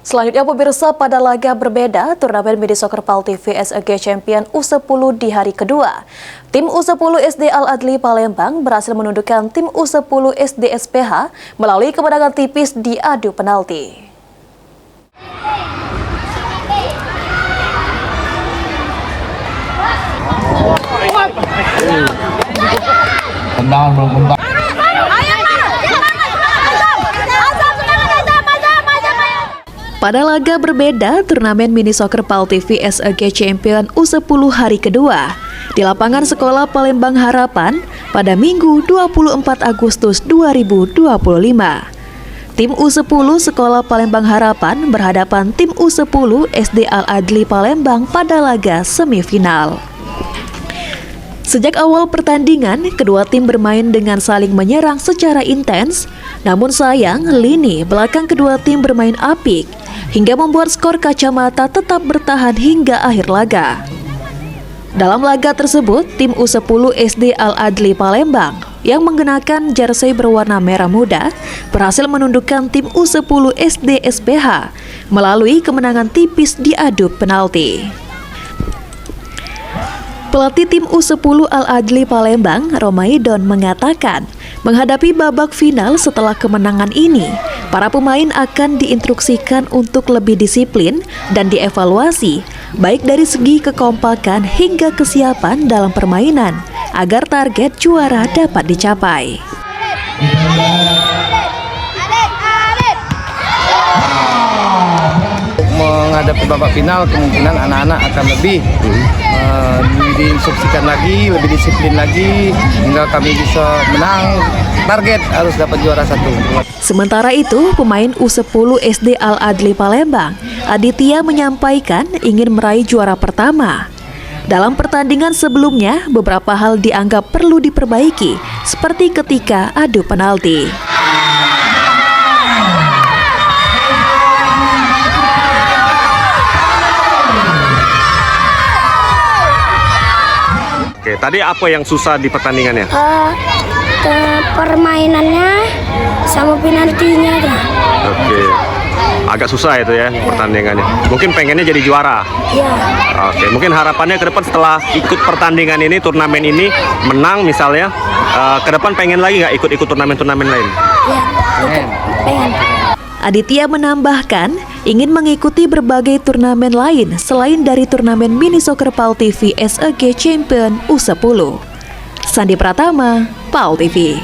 Selanjutnya pemirsa, pada laga berbeda, turnamen Mini Soccer PAL TV SEG Champion U10 di hari kedua. Tim U10 SD Al-Adli Palembang berhasil menundukkan tim U10 SD SPH melalui kemenangan tipis di adu penalti. Pada laga berbeda, turnamen Mini Soccer PAL TV SEG Champion U10 hari kedua di lapangan Sekolah Palembang Harapan pada Minggu 24 Agustus 2025. Tim U10 Sekolah Palembang Harapan berhadapan tim U10 SD Al-Adli Palembang pada laga semifinal. Sejak awal pertandingan, kedua tim bermain dengan saling menyerang secara intens. Namun sayang, lini belakang kedua tim bermain apik hingga membuat skor kacamata tetap bertahan hingga akhir laga. Dalam laga tersebut, tim U10 SD Al-Adli Palembang yang mengenakan jersey berwarna merah muda berhasil menundukkan tim U10 SD SPH melalui kemenangan tipis di adu penalti. Pelatih tim U10 Al-Adli Palembang, Romaidon, mengatakan menghadapi babak final setelah kemenangan ini, para pemain akan diinstruksikan untuk lebih disiplin dan dievaluasi, baik dari segi kekompakan hingga kesiapan dalam permainan, agar target juara dapat dicapai. Menghadapi babak final, kemungkinan anak-anak akan lebih diinstruksikan lagi, lebih disiplin lagi, hingga kami bisa menang. Target harus dapat juara 1. Sementara itu, pemain U10 SD Al-Adli Palembang, Aditya, menyampaikan ingin meraih juara pertama. Dalam pertandingan sebelumnya, beberapa hal dianggap perlu diperbaiki, seperti ketika adu penalti. Oke, tadi apa yang susah di pertandingannya? Permainannya sama penaltinya aja. Oke, agak susah itu ya pertandingannya. Mungkin pengennya jadi juara. Ya. Oke, mungkin harapannya ke depan setelah ikut pertandingan ini, turnamen ini menang misalnya, ke depan pengen lagi nggak ikut-ikut turnamen-turnamen lain? Ya, pengen. Aditya menambahkan ingin mengikuti berbagai turnamen lain selain dari turnamen Mini Soccer PAL TV SEG Champion U10. Sandi Pratama, PAL TV.